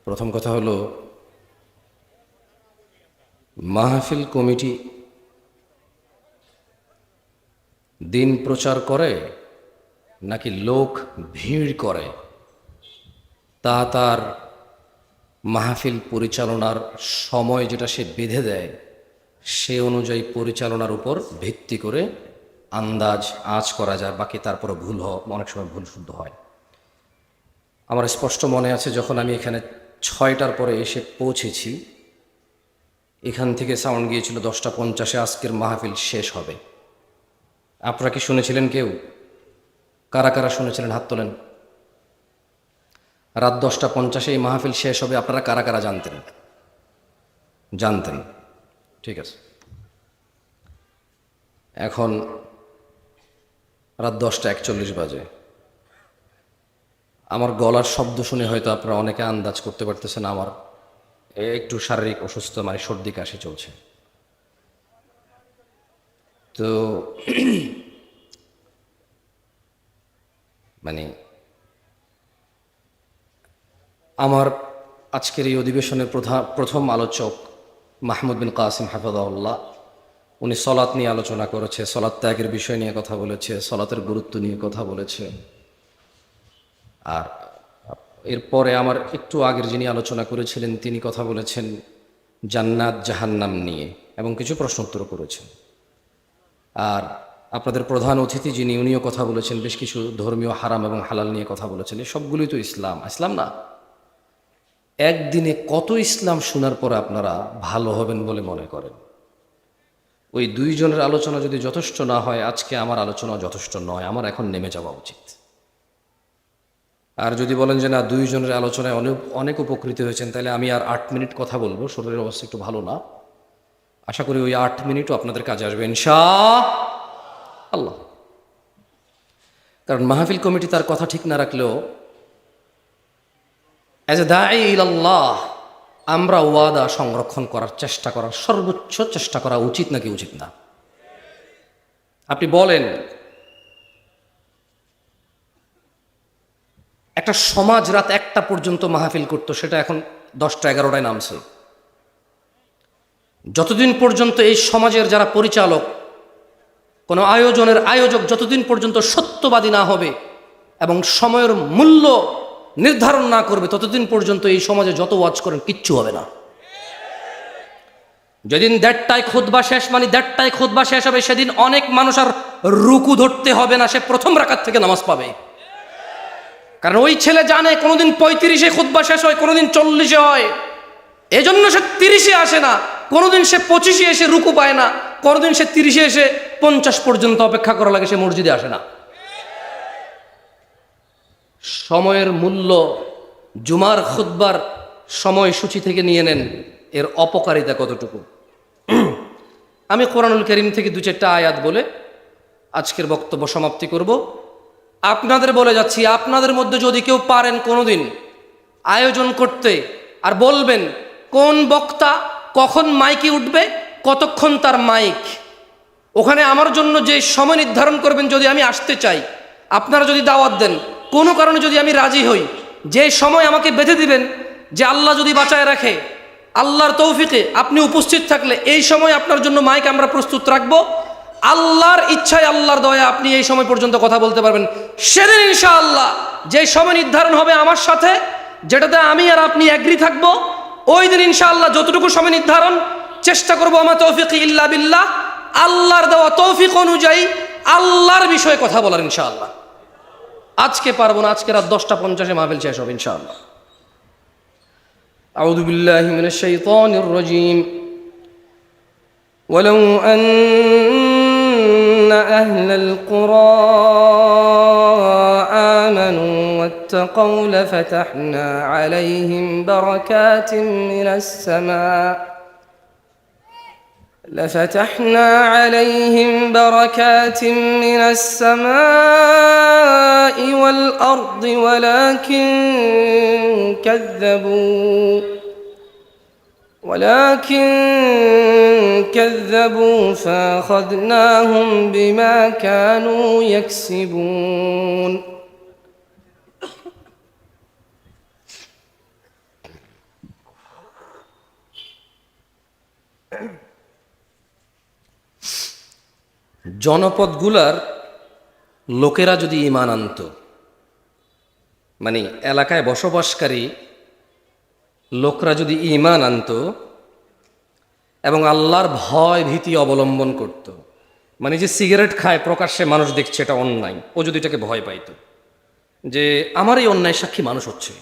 প্রথম কথা হলো, মাহফিল কমিটি দিন প্রচার করে নাকি লোক ভিড় করে তা তার মাহফিল পরিচালনার সময় যেটা সে বেঁধে দেয় সে অনুযায়ী পরিচালনার উপর ভিত্তি করে আন্দাজ আঁচ করা যায়। বাকি তারপরে ভুল অনেক সময় ভুল শুদ্ধ হয়। আমার স্পষ্ট মনে আছে, যখন আমি এখানে 6টার পরে এসে পৌঁছেছি, এখান থেকে সাউন্ড গিয়েছিল 10টা 50-এ আজকের মাহফিল শেষ হবে। আপনারা কি শুনেছিলেন? কেউ কারা কারা শুনেছিলেন হাত তোলেন। রাত 10টা 50-এ এই মাহফিল শেষ হবে, আপনারা কারা কারা জানতেন? জানতেন, ঠিক আছে। এখন রাত 10টা 41 বাজে। আমার গলার শব্দ শুনে হয়তো আপনারা অনেকে আন্দাজ করতে পারতেছেন আমার একটু শারীরিক অসুস্থ, মানে সর্দি কাশি চলছে। তো মানে আমার আজকের এই অধিবেশনের প্রথম আলোচক মাহমুদ বিন কাসিম হাফিজাহুল্লাহ, উনি সলাত নিয়ে আলোচনা করেছে, সলাত ত্যাগের বিষয় নিয়ে কথা বলেছে, সলাতের গুরুত্ব নিয়ে কথা বলেছে। আর এরপরে আমার একটু আগের যিনি আলোচনা করেছিলেন তিনি কথা বলেছেন জান্নাত জাহান্নাম নিয়ে এবং কিছু প্রশ্ন উত্তর করেছেন। আর আপনাদের প্রধান অতিথি যিনি, উনিও কথা বলেছেন, বেশ কিছু ধর্মীয় হারাম এবং হালাল নিয়ে কথা বলেছেন। এই সবগুলোই তো ইসলাম। ইসলাম না? একদিনে কত ইসলাম শোনার পরে আপনারা ভালো হবেন বলে মনে করেন? ওই দুইজনের আলোচনা যদি যথেষ্ট না হয়, আজকে আমার আলোচনা যথেষ্ট নয়, আমার এখন নেমে যাওয়া উচিত। আর যদি বলেন যে না, দুইজনের আলোচনায় অনেক উপকৃত হয়েছেন, তাহলে আমি আর 8 মিনিট কথা বলবো। শরীরের অবস্থা একটু ভালো না, আশা করি ওই 8 মিনিটও আপনাদের কাজে আসবে ইনশাআল্লাহ। কারণ মাহফিল কমিটি তার কথা ঠিক না রাখলেও অ্যাজ এ দাঈ ইলাল্লাহ আমরা ওয়াদা সংরক্ষণ করার চেষ্টা করার সর্বোচ্চ চেষ্টা করা উচিত নাকি উচিত না? আপনি বলেন, একটা সমাজ রাত 1টা পর্যন্ত মাহফিল করতো, সেটা এখন 10টা 11টায় নামছে। যতদিন পর্যন্ত এই সমাজের যারা পরিচালক, কোনো আয়োজনের আয়োজক যতদিন পর্যন্ত সত্যবাদী না হবে এবং সময়ের মূল্য নির্ধারণ না করবে, ততদিন পর্যন্ত এই সমাজে যত ওয়াজ করেন কিচ্ছু হবে না। যেদিন 1:30টায় খুতবা শেষ, মানে 1:30টায় খুতবা শেষ হবে, সেদিন অনেক মানুষ আর রুকু ধরতে হবে না, সে প্রথম রাকাত থেকে নামাজ পাবে। কারণ ওই ছেলে জানে কোনোদিন 35-এ খুতবা শেষ হয়, কোনোদিন 40-এ হয়, এজন্য সে 30-এ আসে না। কোনোদিন সে 25-এ এসে রুকু পায় না, কোনোদিন সে 30-এ এসে 50 পর্যন্ত অপেক্ষা করা লাগে, সে মসজিদে আসে না। সময়ের মূল্য জুমার খুতবার সময়সূচি থেকে নিয়ে নেন, এর অপকারিতা কতটুকু। আমি কোরআনুল কারীম থেকে 2-4টা আয়াত বলে আজকের বক্তব্য সমাপ্তি করব। আপনাদের বলে যাচ্ছি, আপনাদের মধ্যে যদি কেউ পারেন কোনোদিন আয়োজন করতে আর বলবেন কোন বক্তা কখন মাইকে উঠবে, কতক্ষণ তার মাইক, ওখানে আমার জন্য যে সময় নির্ধারণ করবেন, যদি আমি আসতে চাই, আপনারা যদি দাওয়াত দেন, কোনো কারণে যদি আমি রাজি হই, যে সময় আমাকে বেঁধে দিবেন, যে আল্লাহ যদি বাঁচায় রাখে, আল্লাহর তৌফিকে আপনি উপস্থিত থাকলে এই সময় আপনার জন্য মাইক আমরা প্রস্তুত রাখবো, আল্লাহর ইচ্ছায় আল্লাহর দয়া আপনি এই সময় পর্যন্ত কথা বলতে পারবেন। সেদিন ইনশাআল্লাহ যে সময় নির্ধারণ হবে আমার সাথে, যেটাতে আমি আর আপনি এগ্রি থাকবো, ওই দিন ইনশাআল্লাহ যতটুকু সময় নির্ধারণ চেষ্টা করবো, আমার তৌফিক ইল্লা বিল্লাহ, আল্লাহর দেওয়া তৌফিক অনুযায়ী আল্লাহর বিষয়ে কথা বলার ইনশাআল্লাহ। আজকে পারবো না, আজকে রাত 10টা 50-এ মাহফিল শেষ হবে ইনশাআল্লাহ। আউযু বিল্লাহি মিনাশ শাইতানির রাজীম। ওয়ালাউ আন্না আহলাল কুরা আমানু ওয়াত্তাকাউ লাফাতাহনা আলাইহিম বারাকাতিন মিনাস সামা لفتحنا عليهم بركات من السماء والأرض ولكن كذبوا فأخذناهم بما كانوا يكسبون. জনপদগুলার লোকেরা যদি ঈমান আনত, মানে এলাকায় বসবাসকারী লোকরা যদি ঈমান আনত এবং আল্লাহর ভয় ভীতি অবলম্বন করত, মানে যে সিগারেট খায় প্রকাশ্যে মানুষ দেখছে এটা অন্যায়, ও যদি এটাকে ভয় পাইত যে আমার এই অন্যায় সাক্ষী মানুষ হচ্ছে,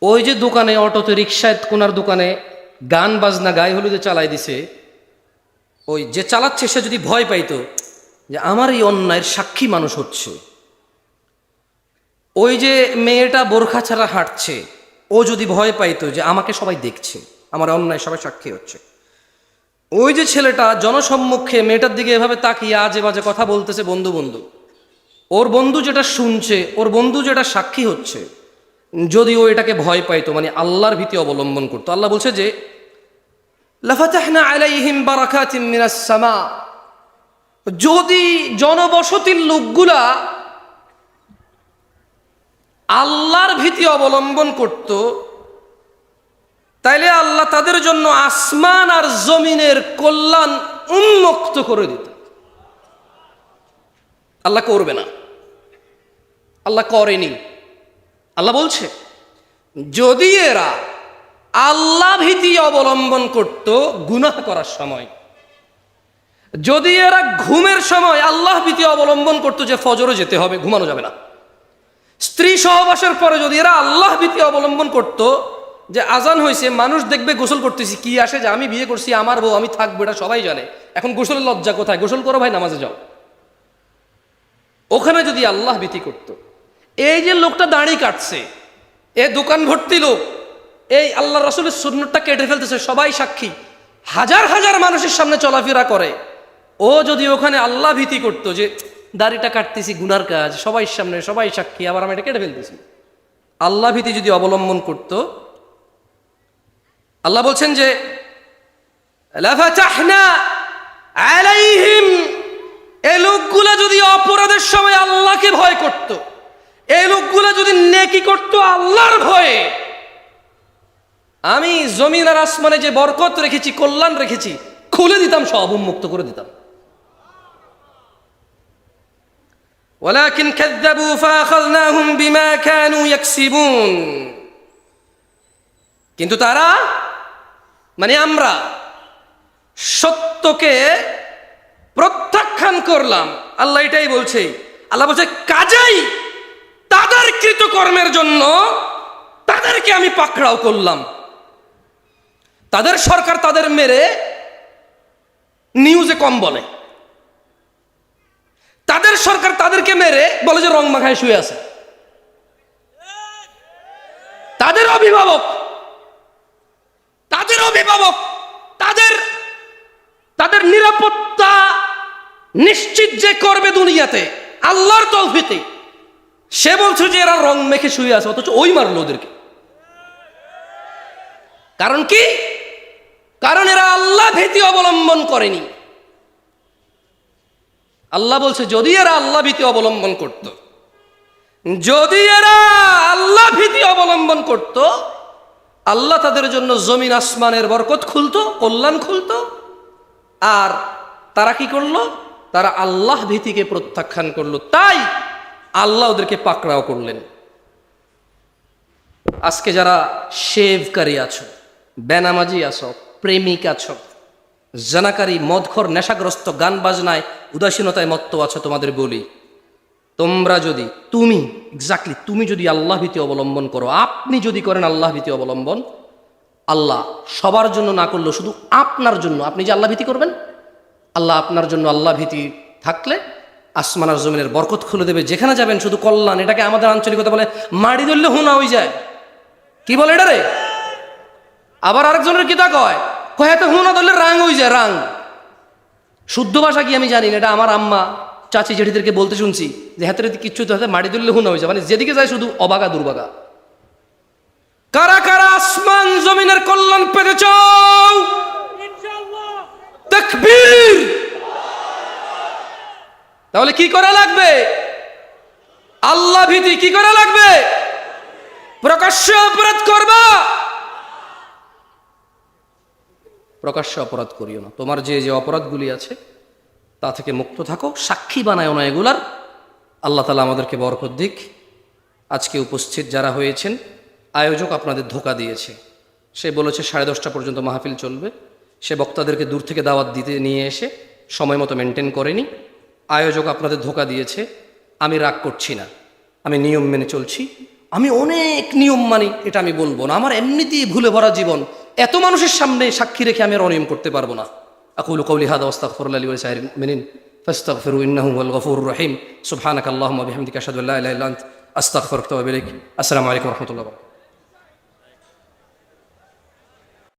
ওই যে দোকানে অটোতে রিক্সায় কোনার দোকানে গান বাজনা গায়ে হলুদে চালাই দিছে, ওই যে চালাচ্ছে সে যদি ভয় পাইতো যে আমার এই অন্যায়ের সাক্ষী মানুষ হচ্ছে, ওই যে মেয়েটা বোরখা ছাড়া হাঁটছে ও যদি ভয় পাইতো যে আমাকে সবাই দেখছে, আমার অন্যায় সবাই সাক্ষী হচ্ছে, ওই যে ছেলেটা জনসম্মুখে মেয়েটার দিকে এভাবে তাকিয়ে আজে বাজে কথা বলতেছে বন্ধু বন্ধু, ওর বন্ধু যেটা শুনছে, ওর বন্ধু যেটা সাক্ষী হচ্ছে, যদি ও এটাকে ভয় পাইতো, মানে আল্লাহর ভীতি অবলম্বন করতো, আল্লাহ বলছে যে লাফাতাহনা আলাইহিম বারাকাতিম মিনাস সামা, যদি জনবসতির লোকগুলা আল্লাহর ভীতি অবলম্বন করত, তাইলে আল্লাহ তাদের জন্য আসমান আর জমিনের কল্যাণ উন্মুক্ত করে দিত। আল্লাহ করবে না, আল্লাহ করেনি। আল্লাহ বলছে যদি এরা আল্লাহ ভীতি অবলম্বন করত গুনাহ করার সময়, যদি এরা ঘুমের সময় আল্লাহ ভীতি অবলম্বন করত যে ফজরে যেতে হবে, ঘুমানো যাবে না, স্ত্রী সহবাসের পরে যদি এরা আল্লাহ ভীতি অবলম্বন করত যে আজান হয়েছে মানুষ দেখবে গোসল করতেছি, কি আসে যে আমি বিয়ে করছি আমার বউ আমি থাকবো এটা সবাই জানে, এখন গোসলের লজ্জা কোথায়, গোসল করো ভাই নামাজে যাও, ওখানে যদি আল্লাহ ভীতি করত, এই যে লোকটা দাড়ি কাটছে, এ দোকান ভর্তি লোক এই আল্লাহ রাসূলের সুন্নাতটা কেটে ফেলতেছে, সবাই সাক্ষী, হাজার হাজার মানুষের সামনে চলাফেরা করে, ও যদি ওখানে আল্লাহ ভীতি করতো যে দাড়িটা কাটতেছি গুনার কাজ, সবাই সামনে সবাই সাক্ষী, আবার আমি এটা কেটে ফেলতেছি, আল্লাহ ভীতি যদি অবলম্বন করত, আল্লাহ বলছেন যে লাফাতাহনা আলাইহিম, এই লোকগুলা যদি অপরাধের সময় আল্লাহকে ভয় করত, এই লোকগুলা যদি নেকি করত আল্লাহর ভয়ে, আমি জমিন আর আসমানে যে বরকত রেখেছি কল্যাণ রেখেছি খুলে দিতাম, সব উন্মুক্ত করে দিতাম। ওয়ালাকিন কাযযাবু ফাআখাযনাহুম বিমা কানু ইয়াকসিবুন, কিন্তু তারা মানে আমরা সত্যকে প্রত্যাখ্যান করলাম, আল্লাহ এটাই বলছে। আল্লাহ বলছে কাজেই তাদের কৃতকর্মের জন্য তাদেরকে আমি পাকড়াও করলাম। তাদের সরকার তাদের মেরে নিউজে কম বলে, তাদের সরকার তাদেরকে মেরে বলে যে রং মাখায় শুয়ে আছে, তাদের অভিভাবক তাদের নিরাপত্তা নিশ্চিত যে করবে দুনিয়াতে আল্লাহর তৌফিকে, সে বলছে যে এরা রং মেখে শুয়ে আছে, অথচ ওই মারলো ওদেরকে। কারণ কি? কারণ এরা আল্লাহ ভীতি অবলম্বন করেনি। আল্লাহ বলছে যদি এরা আল্লাহ ভীতি অবলম্বন করত, যদি এরা আল্লাহ ভীতি অবলম্বন করত, আল্লাহ তাদের জন্য জমিন আসমানের বরকত খুলতো, কল্যাণ খুলতো। আর তারা কি করলো? তারা আল্লাহ ভীতিকে প্রত্যাখ্যান করলো, তাই আল্লাহ ওদেরকে পাকড়াও করলেন। আজকে যারা শেভকারী আছো, বেনামাজি আছো, প্রেমিক আছো, জানাকারী, মদখোর, নেশাগ্রস্ত, গান বাজনায় উদাসীনতায় মত্ত আছো, তোমাদের বলি তোমরা যদি তুমি যদি আল্লাহ ভীতি অবলম্বন করো, আপনি যদি করেন আল্লাহ ভীতি অবলম্বন, আল্লাহ সবার জন্য না করলেও শুধু আপনার জন্য, আপনি যে আল্লাহ ভীতি করবেন, আল্লাহ আপনার জন্য আল্লাহ ভীতি থাকলে আসমান আর জমিনের বরকত খুলে দেবে, যেখানে যাবেন শুধু কল্যাণ। এটাকে আমাদের আঞ্চলিকতা বলে মাড়ি ধরলে হুনা হয়ে যায়। কি বলে এটা রে? আবার আরেকজনের কিতা কয় এত হুনা ধরলে রাং হয়ে যায়, রাং। শুদ্ধ ভাষা কি আমি জানি না, এটা আমার আম্মা চাচি জেঠিদেরকে বলতে শুনছি যে হাতের কিচ্ছু তো হাতে মাড়ি ধরলে হুনা হয়ে যায়, মানে যেদিকে যায় শুধু অবাগা দুর্বাগা। কারা কারা আসমান জমিনের কল্যাণ পেতে চাও? তাকবীর। তাহলে কি করা লাগবে? আল্লাহ ভীতি। কি করা লাগবে? প্রকাশ্যে অপরাধ করবা, প্রকাশ্যে অপরাধ করিও না। তোমার যে যে অপরাধগুলি আছে তা থেকে মুক্ত থাকো, সাক্ষী বানায়ও না এগুলার। আল্লাহ তাআলা আমাদেরকে বরকত দিক। আজকে উপস্থিত যারা হয়েছেন, আয়োজক আপনাদের ধোঁকা দিয়েছে। সে বলেছে 10:30 পর্যন্ত মাহফিল চলবে। সে বক্তাদেরকে দূর থেকে দাওয়াত দিতে নিয়ে এসে সময় মতো মেনটেন করেনি। আয়োজক আপনাদের ধোঁকা দিয়েছে। আমি রাগ করছি না, আমি নিয়ম মেনে চলছি। আমি অনেক নিয়ম মানি, এটা আমি বলবো না। আমার এমনিতেই ভুলে ভরা জীবন, এত মানুষের সামনে সাক্ষী রেখে আমি আর অনিয়ম করতে পারবো না। আকুলু কওলি হাযা ওয়াস্তাগফিরুল্লাহ লি ওয়া লিসাইরিল মুমিনিন ফাস্তাগফিরু ইন্নাহু হুয়াল গফুরুর রহিম। সুবহানাকা আল্লাহুম্মা ওয়া বিহামদিকা আশহাদু আল্লা ইলাহা ইল্লা আনতা আস্তাগফিরুকা ওয়া আতুবু ইলাইক। আসসালামু আলাইকুম ওয়া রাহমাতুল্লাহি ওয়া বারাকাতুহু।